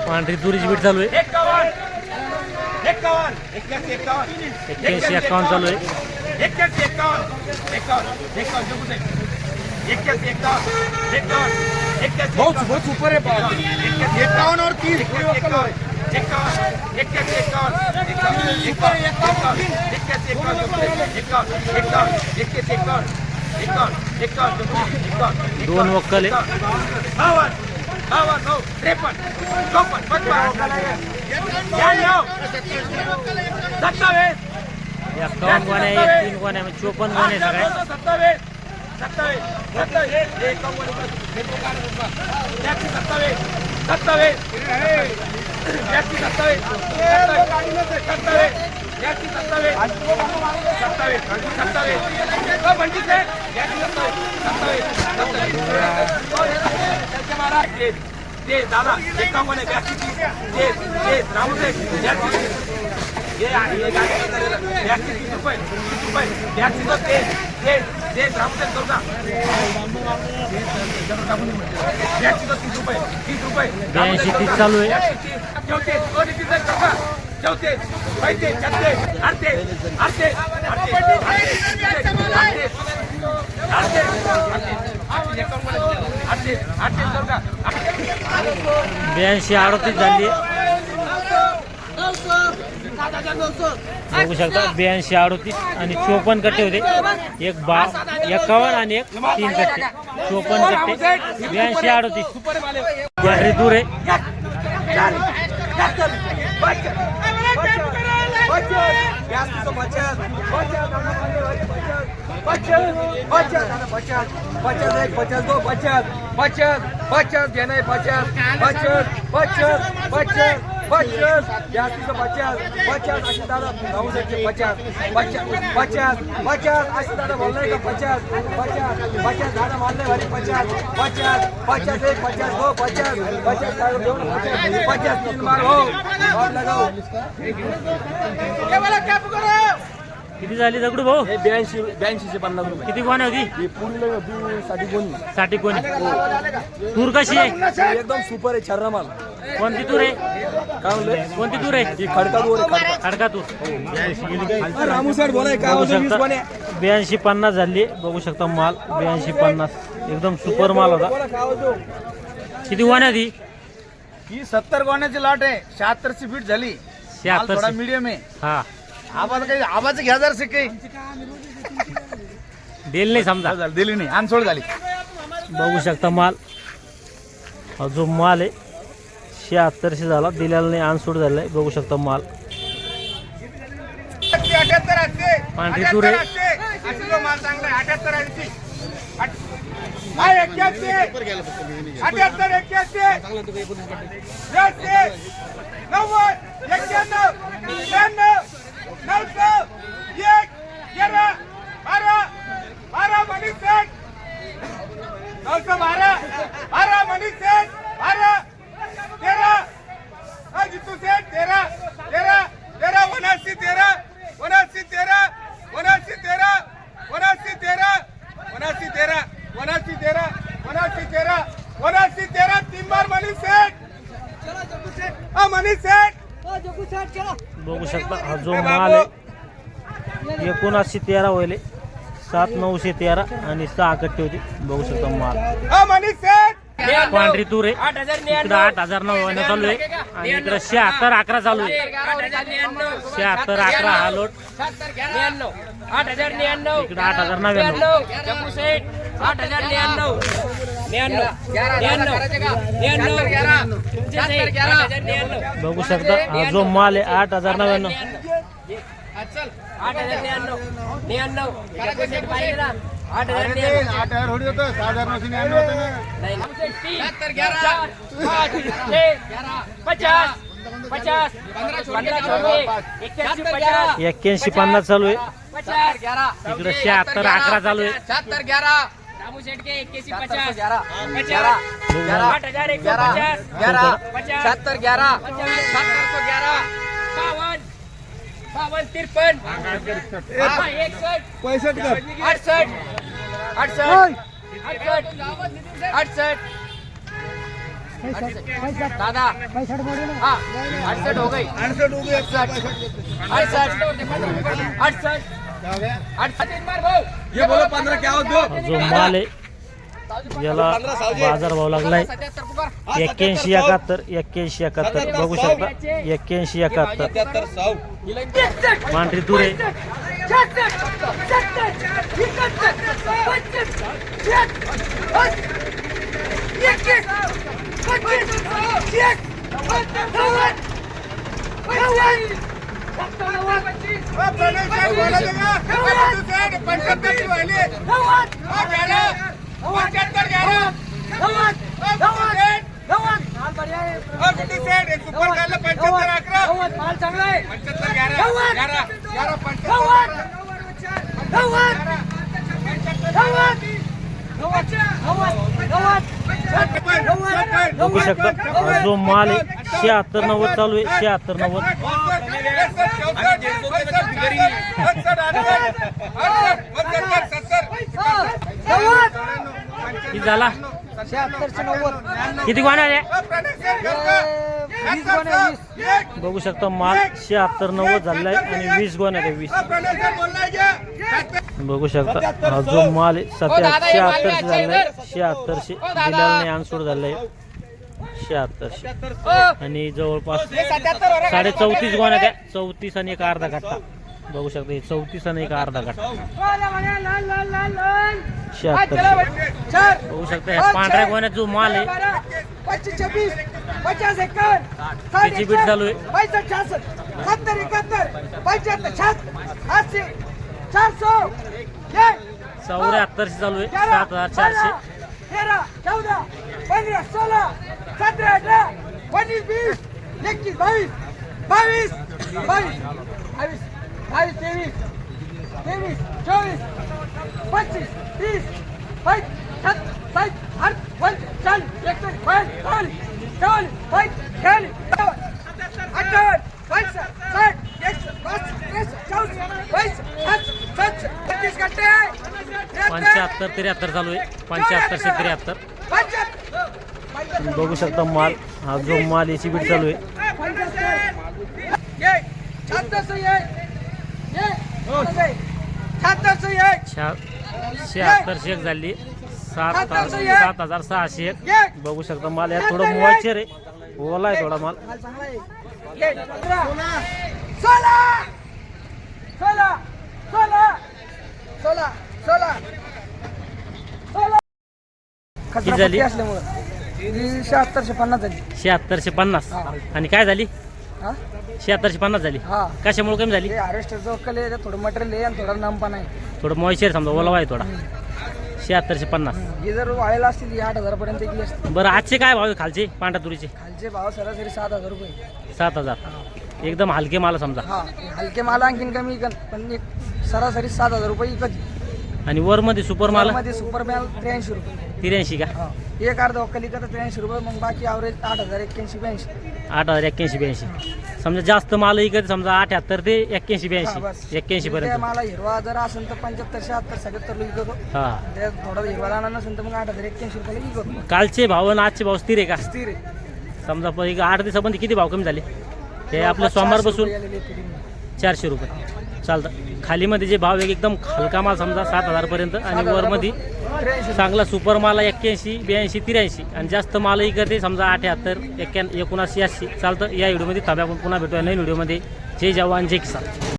पांढरी तुरीची बीट चालू आहे 51 81 चालू आहे 51 बहुत ऊपर है 51 और 30 दोन वक्कल आहे 51 गोण्या आहे 3 गोण्या 54 गोण्या सगळ्या दादा 51 ये गाडी 30 रुपये 30 रुपये ते रामचंद्र चौदा 30 रुपये 30 रुपये 82 30 चालू आहे चौथे चौथे पैसे चौथे अर्धे अर्धे अर्धे 82 38 झाली बघू शकता 82 38 आणि 54 कट्टे होते एक 51 आणि एक 3 कट्टे 54 कट्टे 82 38 पांढरी दूर आहे किती झाली दगडू भाऊ 82 50 रुपये किती गोण्या होती पूर्ण 60 गोणी तूर कशी आहे एकदम सुपर आहे छर्रा माल कोणती तूर आहे काय म्हणले कोणती तूर आहे ही खडका दूर खडका तूर रामू सर बोलाय काय बघू 20 शकता गोण्या 82 50 झाली बघू शकता माल 82 50 एकदम सुपर माल होता बोला काय होतो किती गोण्या होती ही 70 गोण्याची लाट आहे 76 ची फीट झाली माल 76 थोडा मीडियम आहे हा आवाज घ्या जर काही देल नाही समजा दिली नाही अनसोड झाली बघू शकता माल हा जो माल आहे 76 झाला दिलेला नाही अनसूट झालाय बघू शकता माल पांढरी तूर आहे माल चांगला आहे 78 बघू शकता हा जो माल आहे 7913 होईल 7913 आणि 6 कट्टे होती बघू शकता माल पांढरी तूर आहे इकडं 8009 चालू आहे आणि इकडं 7611 चालू आहे 7611 हा लोट इकडं 8099 बघू शकता हा जो माल आहे 8099 8150 चालू आहे इकडे 7611 चालू आहे 68 दादा हाँ 68 हो गई 68 हो गई 68 ये बोलो 15 क्या हो दो जो माल आहे याला बाजार भाव लागलाय 81 71 81 71 बघू शकता 81 71 पांढरी तुरे बघू शकता जो माल आहे 76 90 चालू आहे 76 90 किती झाला 76 किती गोण्या आहे बघू शकता माल 76 90 झालेला आहे आणि 20 गोण्या आहे 20 बघू शकता हा जो माल आहे 76 झालेला आहे 7600 दिलेला नाही अनसोड झालेला आहे 7600 आणि जवळपास 34.5 गोण्या आहे 34 आणि एक अर्धा कट्टा बघू शकता हे 34 आणि एक अर्धा कट्टा 7600 बघू शकता ह्या पांढऱ्या गोण्यात जो माल आहे 25 50 त्याची बीट चालू आहे 65 70 71 75 86 400 74 चालू आहे 7400 13 14 15 16 17 18 19 20 21 22 22 23 24 25 30 75 73 चालू आहे 75 73 बघू शकता माल हा जो माल याची बीट चालू आहे 7600 एक झाली 7601 बघू शकता माल या थोडं मॉइश्चर आहे ओला आहे थोडा माल किती झाली 7650 झाली 7650 आणि काय झाली 7650 झाली हा कशामुळे कमी झाली हार्वेस्टरचं वक्कल आहे थोडं मटेरियल आहे आणि थोडा नंपा नाही थोडं मॉइश्चर समजा ओलावा आहे थोडा 7650 ही जर वाळेला असतील ही 8000 पर्यंत गेली असते बरं आजचे काय भाव आहे खालचे पांढऱ्या तुरीचे खालचे भाव सरासरी 7000 रुपये 7000 एकदम हलके माल समजा हा हलके माल आणखीन कमी इकन पण एक सरासरी 7000 रुपये इकत आणि वर मध्ये सुपर माल मध्ये सुपर मॅल 83 रुपये 83 का हा एक अर्धा वक्कल इकत 83 रुपये मग बाकी ॲव्हरेज 8000 81 82 81 82 समजा जास्त माल इकडे समजा 78 ते 81 हा, 82 बस. 81 पर्यंत मला हिरवा जर असेल तर 75 76 77 ला इकतो हा त्यात थोडा हिरवा राहणार नसेल तर मग 8000 81 रुपयाला इकतो कालचे भाव आणि आजचे भाव स्थिर आहे का स्थिर आहे समजा पण एक 8 दिवसामध्ये किती भाव कमी झाले हे आपलं सोमवार बसून 400 रुपये चालतं खालीमध्ये जे भाव आहे एकदम हलका माल समजा 7000 पर्यंत आणि वरमध्ये चांगला सुपर माल 81 82 83 आणि जास्त माल इकडे समजा 78 79 80 चालतं या व्हिडिओमध्ये थांबा आपण पुन्हा भेटूया नवीन व्हिडिओमध्ये जय जवान जय किसान.